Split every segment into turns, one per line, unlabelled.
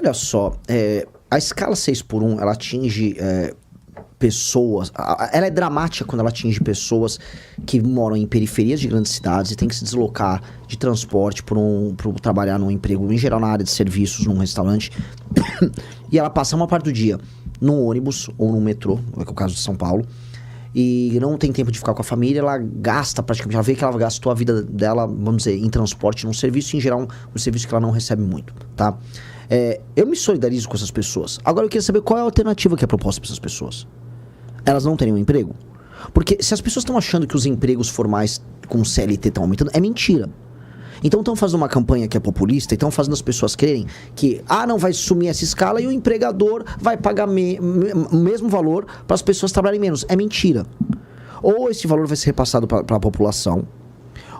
Olha só, a escala 6x1, ela atinge pessoas... Ela é dramática quando ela atinge pessoas que moram em periferias de grandes cidades e tem que se deslocar de transporte para trabalhar num emprego, em geral na área de serviços, num restaurante. E ela passa uma parte do dia num ônibus ou num metrô, que é o caso de São Paulo, e não tem tempo de ficar com a família, ela gasta praticamente, ela vê que ela gastou a vida dela, vamos dizer, em transporte, num serviço, em geral um serviço que ela não recebe muito, tá? Eu me solidarizo com essas pessoas. Agora eu queria saber qual é a alternativa que é proposta para essas pessoas. Elas não teriam emprego? Porque se as pessoas estão achando que os empregos formais com CLT estão aumentando, é mentira. Então estão fazendo uma campanha que é populista e estão fazendo as pessoas crerem que, não vai sumir essa escala e o empregador vai pagar o mesmo valor para as pessoas trabalharem menos. É mentira. Ou esse valor vai ser repassado para a população,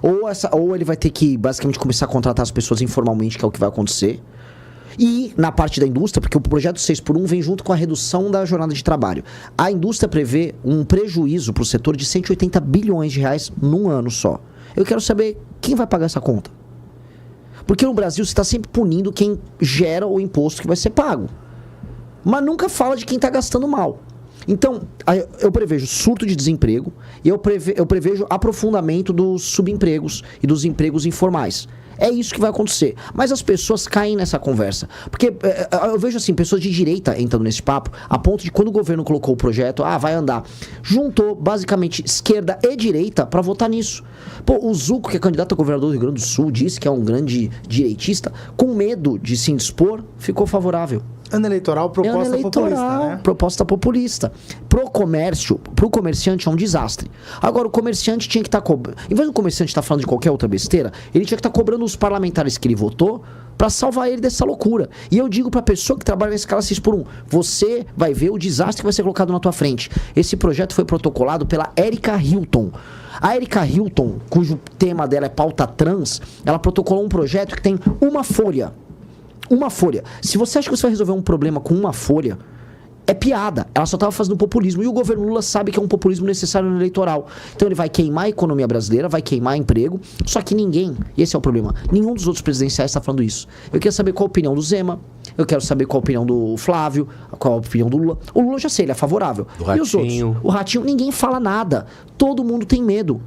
ou ele vai ter que basicamente começar a contratar as pessoas informalmente, que é o que vai acontecer. E na parte da indústria, porque o projeto 6x1 vem junto com a redução da jornada de trabalho. A indústria prevê um prejuízo para o setor de 180 bilhões de reais num ano só. Eu quero saber quem vai pagar essa conta. Porque no Brasil você está sempre punindo quem gera o imposto que vai ser pago. Mas nunca fala de quem está gastando mal. Então, eu prevejo surto de desemprego e eu prevejo aprofundamento dos subempregos e dos empregos informais. É isso que vai acontecer. Mas as pessoas caem nessa conversa. Porque eu vejo assim, pessoas de direita entrando nesse papo, a ponto de quando o governo colocou o projeto, vai andar, juntou basicamente esquerda e direita para votar nisso. Pô, o Zucco, que é candidato a governador do Rio Grande do Sul, disse que é um grande direitista, com medo de se indispor, ficou favorável.
Ano eleitoral, proposta populista, né?
Proposta populista. Pro comércio, pro comerciante é um desastre. Agora, o comerciante tinha que estar cobrando... Em vez do comerciante estar falando de qualquer outra besteira, ele tinha que estar cobrando os parlamentares que ele votou para salvar ele dessa loucura. E eu digo pra pessoa que trabalha na escala 6x1, você vai ver o desastre que vai ser colocado na tua frente. Esse projeto foi protocolado pela Erika Hilton. A Erika Hilton, cujo tema dela é pauta trans, ela protocolou um projeto que tem uma folha. Uma folha. Se você acha que você vai resolver um problema com uma folha, é piada. Ela só estava fazendo populismo. E o governo Lula sabe que é um populismo necessário no eleitoral. Então ele vai queimar a economia brasileira, vai queimar emprego. Só que ninguém, e esse é o problema, nenhum dos outros presidenciais está falando isso. Eu quero saber qual a opinião do Zema, eu quero saber qual a opinião do Flávio, qual a opinião do Lula. O Lula eu já sei, ele é favorável. E os outros? O Ratinho, ninguém fala nada. Todo mundo tem medo.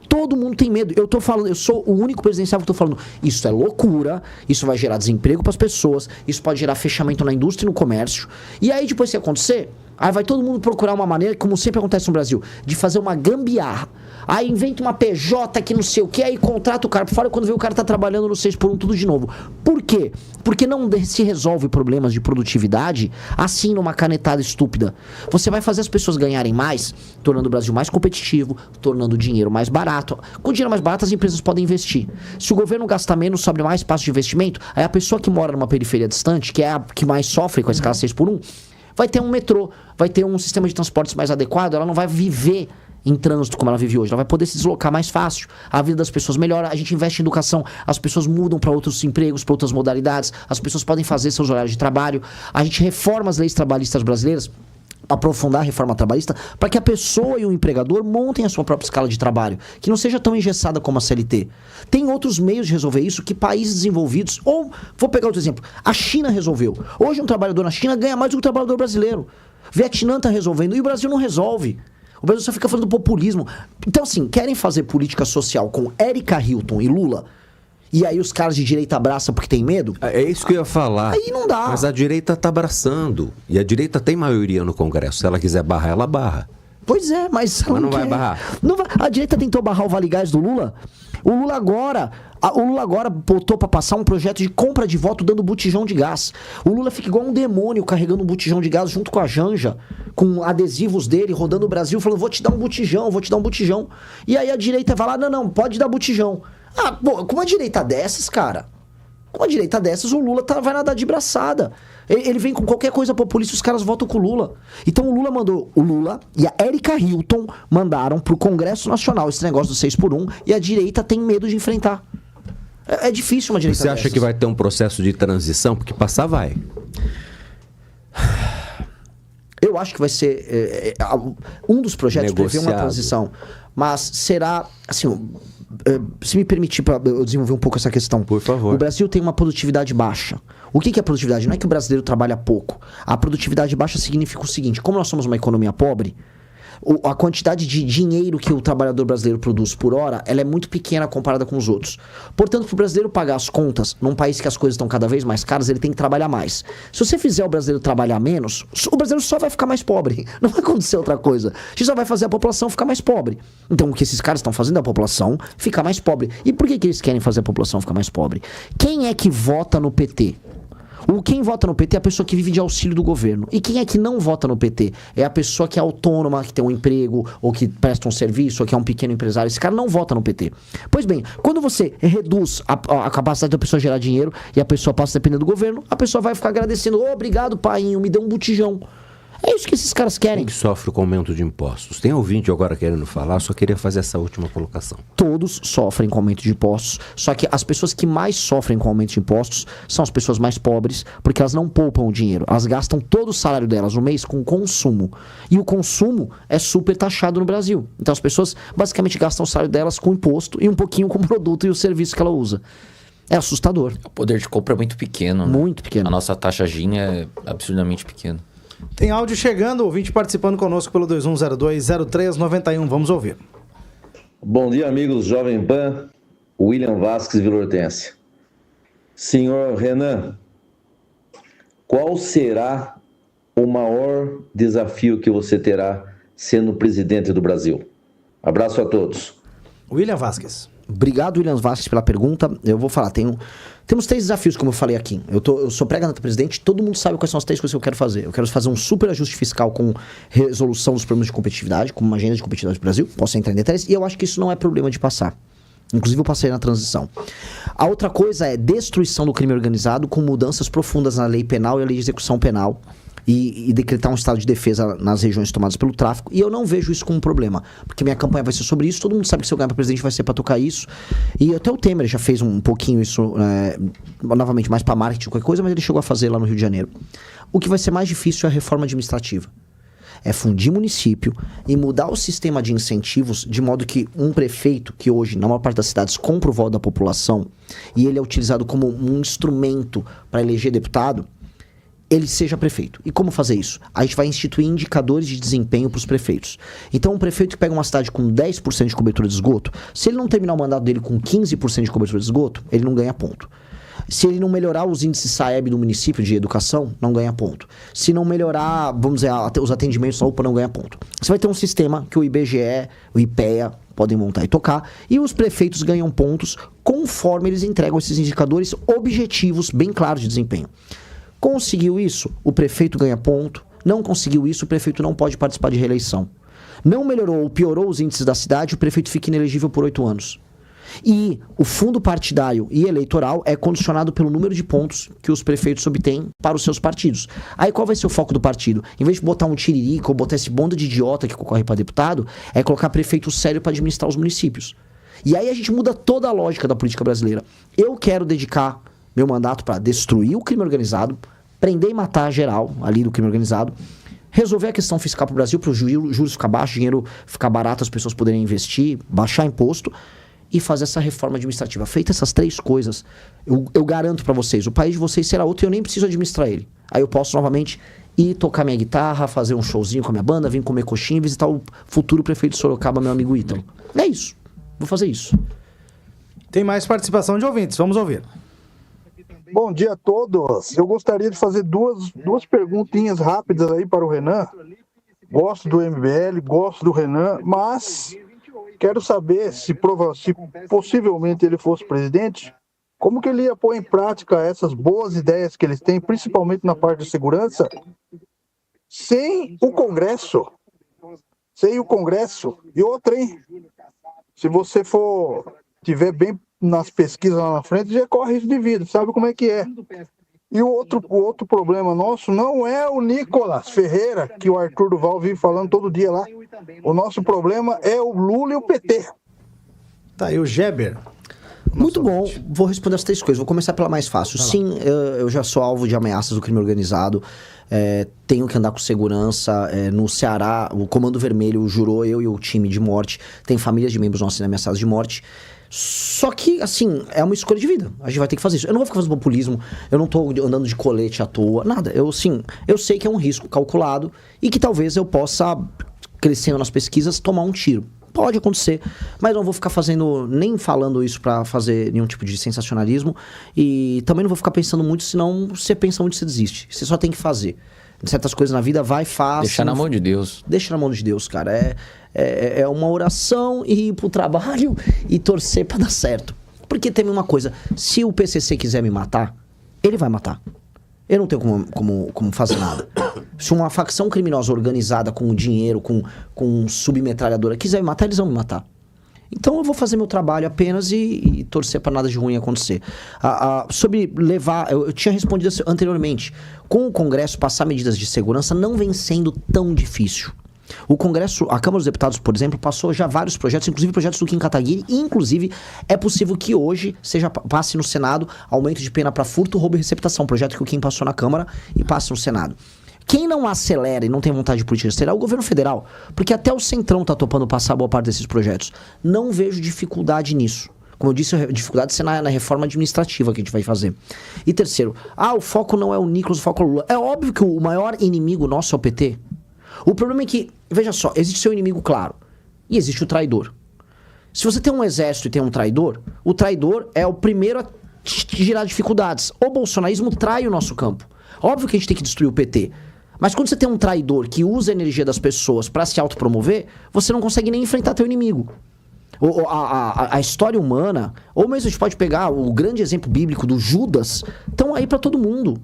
Todo mundo tem medo. Eu tô falando, eu sou o único presidencial que tô falando. Isso é loucura, isso vai gerar desemprego para as pessoas, isso pode gerar fechamento na indústria e no comércio. E aí depois que acontecer, aí vai todo mundo procurar uma maneira, como sempre acontece no Brasil, de fazer uma gambiarra. Aí inventa uma PJ que não sei o que, aí contrata o cara por fora, quando vê o cara tá trabalhando no 6x1 tudo de novo. Por quê? Porque não se resolve problemas de produtividade assim numa canetada estúpida. Você vai fazer as pessoas ganharem mais, tornando o Brasil mais competitivo, tornando o dinheiro mais barato. Com dinheiro mais barato as empresas podem investir. Se o governo gastar menos, sobre mais espaço de investimento, aí a pessoa que mora numa periferia distante, que é a que mais sofre com a escala 6x1, vai ter um metrô, vai ter um sistema de transportes mais adequado, ela não vai viver em trânsito como ela vive hoje, ela vai poder se deslocar mais fácil, a vida das pessoas melhora, a gente investe em educação, as pessoas mudam para outros empregos, para outras modalidades, as pessoas podem fazer seus horários de trabalho, a gente reforma as leis trabalhistas brasileiras, aprofundar a reforma trabalhista, para que a pessoa e o empregador montem a sua própria escala de trabalho, que não seja tão engessada como a CLT. Tem outros meios de resolver isso que países desenvolvidos, ou, vou pegar outro exemplo, a China resolveu. Hoje um trabalhador na China ganha mais do que um trabalhador brasileiro. Vietnã está resolvendo e o Brasil não resolve. O Brasil só fica falando do populismo. Então, assim, querem fazer política social com Erika Hilton e Lula, e aí os caras de direita abraçam porque tem medo?
É isso que eu ia falar.
Aí não dá.
Mas a direita tá abraçando. E a direita tem maioria no Congresso. Se ela quiser barrar, ela barra.
Pois é, mas ela
não
quer.
vai barrar.
Não vai. A direita tentou barrar o Vale Gás do Lula. O Lula agora botou pra passar um projeto de compra de voto dando botijão de gás. O Lula fica igual um demônio carregando um botijão de gás junto com a Janja, com adesivos dele, rodando o Brasil, falando, vou te dar um botijão, vou te dar um botijão. E aí a direita vai lá, não, pode dar botijão. Pô, com uma direita dessas, cara, com uma direita dessas, o Lula vai nadar de braçada. Ele vem com qualquer coisa populista, os caras votam com o Lula. Então o Lula e a Erika Hilton mandaram pro Congresso Nacional esse negócio do 6x1 e a direita tem medo de enfrentar. É difícil uma direita
Você acha
dessas.
que vai ter um processo de transição? Porque passar vai.
Eu acho que vai ser... um dos projetos prevê uma transição. Mas será, assim, se me permitir para eu desenvolver um pouco essa questão.
Por favor.
O Brasil tem uma produtividade baixa. O que é produtividade? Não é que o brasileiro trabalha pouco. A produtividade baixa significa o seguinte: como nós somos uma economia pobre, a quantidade de dinheiro que o trabalhador brasileiro produz por hora, ela é muito pequena comparada com os outros. Portanto, para o brasileiro pagar as contas, num país que as coisas estão cada vez mais caras, ele tem que trabalhar mais. Se você fizer o brasileiro trabalhar menos, o brasileiro só vai ficar mais pobre. Não vai acontecer outra coisa. A gente só vai fazer a população ficar mais pobre. Então, o que esses caras estão fazendo é a população ficar mais pobre. E por que eles querem fazer a população ficar mais pobre? Quem é que vota no PT? Quem vota no PT é a pessoa que vive de auxílio do governo. E quem é que não vota no PT? É a pessoa que é autônoma, que tem um emprego, ou que presta um serviço, ou que é um pequeno empresário. Esse cara não vota no PT. Pois bem, quando você reduz a capacidade da pessoa gerar dinheiro e a pessoa passa a depender do governo, a pessoa vai ficar agradecendo: obrigado, painho, me deu um botijão. É isso que esses caras querem.
Quem que sofre com aumento de impostos? Tem ouvinte agora querendo falar, só queria fazer essa última colocação.
Todos sofrem com aumento de impostos, só que as pessoas que mais sofrem com aumento de impostos são as pessoas mais pobres, porque elas não poupam o dinheiro. Elas gastam todo o salário delas no mês com consumo. E o consumo é super taxado no Brasil. Então as pessoas basicamente gastam o salário delas com imposto e um pouquinho com o produto e o serviço que ela usa. É assustador.
O poder de compra é muito pequeno. Né?
Muito pequeno.
A nossa taxa Gini é absurdamente pequena.
Tem áudio chegando, ouvinte participando conosco pelo 2102-0391. Vamos ouvir.
Bom dia, amigos Jovem Pan. William Vasques, Vila Hortência. Senhor Renan, qual será o maior desafio que você terá sendo presidente do Brasil? Abraço a todos.
William Vasques.
Obrigado, William Vasques, pela pergunta. Eu vou falar, temos 3 desafios, como eu falei aqui. Eu sou pré-candidato a presidente, todo mundo sabe quais são as 3 coisas que eu quero fazer. Eu quero fazer um super ajuste fiscal com resolução dos problemas de competitividade, com uma agenda de competitividade do Brasil. Posso entrar em detalhes, e eu acho que isso não é problema de passar. Inclusive eu passei na transição. A outra coisa é destruição do crime organizado com mudanças profundas na lei penal e a lei de execução penal. E decretar um estado de defesa nas regiões tomadas pelo tráfico. E eu não vejo isso como um problema, porque minha campanha vai ser sobre isso. Todo mundo sabe que se eu ganhar para presidente vai ser para tocar isso. E até o Temer já fez um pouquinho isso, novamente, mais para marketing, qualquer coisa, mas ele chegou a fazer lá no Rio de Janeiro. O que vai ser mais difícil é a reforma administrativa. É fundir município e mudar o sistema de incentivos de modo que um prefeito, que hoje, na maior parte das cidades, compra o voto da população e ele é utilizado como um instrumento para eleger deputado, ele seja prefeito. E como fazer isso? A gente vai instituir indicadores de desempenho para os prefeitos. Então, um prefeito que pega uma cidade com 10% de cobertura de esgoto, se ele não terminar o mandato dele com 15% de cobertura de esgoto, ele não ganha ponto. Se ele não melhorar os índices SAEB do município de educação, não ganha ponto. Se não melhorar, vamos dizer, os atendimentos na UPA, não ganha ponto. Você vai ter um sistema que o IBGE, o IPEA podem montar e tocar, e os prefeitos ganham pontos conforme eles entregam esses indicadores objetivos bem claros de desempenho. Conseguiu isso, o prefeito ganha ponto. Não conseguiu isso, o prefeito não pode participar de reeleição. Não melhorou ou piorou os índices da cidade, o prefeito fica inelegível por 8 anos. E o fundo partidário e eleitoral é condicionado pelo número de pontos que os prefeitos obtêm para os seus partidos. Aí qual vai ser o foco do partido? Em vez de botar um tiririca ou botar esse bando de idiota que concorre para deputado, é colocar prefeito sério para administrar os municípios. E aí a gente muda toda a lógica da política brasileira. Eu quero dedicar meu mandato para destruir o crime organizado, prender e matar geral ali do crime organizado, resolver a questão fiscal para o Brasil, para os juros ficar baixos, dinheiro ficar barato, as pessoas poderem investir, baixar imposto e fazer essa reforma administrativa. Feitas essas 3 coisas, eu garanto para vocês, o país de vocês será outro e eu nem preciso administrar ele. Aí eu posso novamente ir tocar minha guitarra, fazer um showzinho com a minha banda, vir comer coxinha e visitar o futuro prefeito de Sorocaba, meu amigo Ítalo. É isso. Vou fazer isso.
Tem mais participação de ouvintes, vamos ouvir.
Bom dia a todos. Eu gostaria de fazer duas perguntinhas rápidas aí para o Renan. Gosto do MBL, gosto do Renan, mas quero saber se possivelmente ele fosse presidente, como que ele ia pôr em prática essas boas ideias que eles têm, principalmente na parte de segurança, sem o Congresso. Sem o Congresso. E outra, hein? Se você tiver bem nas pesquisas lá na frente, já corre risco de vida, sabe como é que é. E o outro problema nosso não é o Nicolas Ferreira, que o Arthur Duval vive falando todo dia lá. O nosso problema é o Lula e o PT.
Tá aí o Geber.
Muito bom, vou responder as 3 coisas. Vou começar pela mais fácil. Sim, eu já sou alvo de ameaças do crime organizado. Tenho que andar com segurança. No Ceará, o Comando Vermelho jurou eu e o time de morte. Tem famílias de membros nossos sendo ameaçados de morte. Só que, assim, é uma escolha de vida. A gente vai ter que fazer isso. Eu não vou ficar fazendo populismo, eu não tô andando de colete à toa, nada. Eu sei que é um risco calculado e que talvez eu possa, crescendo nas pesquisas, tomar um tiro. Pode acontecer, mas não vou ficar nem falando isso pra fazer nenhum tipo de sensacionalismo. E também não vou ficar pensando muito, senão você pensa muito, você desiste. Você só tem que fazer. Certas coisas na vida, vai, faz.
Deixar na mão de Deus.
Deixa na mão de Deus, cara. É uma oração e ir pro trabalho e torcer pra dar certo. Porque tem uma coisa, se o PCC quiser me matar, ele vai matar. Eu não tenho como fazer nada. Se uma facção criminosa organizada com dinheiro, com submetralhadora quiser me matar, eles vão me matar. Então eu vou fazer meu trabalho apenas e torcer para nada de ruim acontecer. Sobre levar, eu tinha respondido anteriormente, com o Congresso passar medidas de segurança não vem sendo tão difícil. O Congresso, a Câmara dos Deputados, por exemplo, passou já vários projetos, inclusive projetos do Kim Kataguiri, e inclusive é possível que hoje passe no Senado aumento de pena para furto, roubo e receptação, projeto que o Kim passou na Câmara e passe no Senado. Quem não acelera e não tem vontade de política exterior é o governo federal, porque até o Centrão tá topando passar boa parte desses projetos. Não vejo dificuldade nisso. Como eu disse, a dificuldade é na reforma administrativa que a gente vai fazer. E terceiro, o foco não é o Nicolas, o foco é o Lula. É óbvio que o maior inimigo nosso é o PT. O problema é que, veja só, existe seu inimigo claro e existe o traidor. Se você tem um exército e tem um traidor, o traidor é o primeiro a gerar dificuldades. O bolsonarismo trai o nosso campo. Óbvio que a gente tem que destruir o PT. Mas quando você tem um traidor que usa a energia das pessoas para se autopromover, você não consegue nem enfrentar teu inimigo. A história humana, ou mesmo a gente pode pegar o grande exemplo bíblico do Judas, estão aí para todo mundo.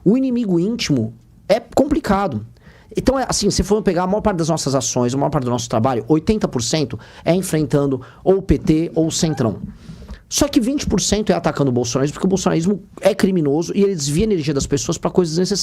O inimigo íntimo é complicado. Então, assim, se for pegar a maior parte das nossas ações, a maior parte do nosso trabalho, 80% é enfrentando ou o PT ou o Centrão. Só que 20% é atacando o bolsonarismo, porque o bolsonarismo é criminoso e ele desvia a energia das pessoas para coisas desnecessárias.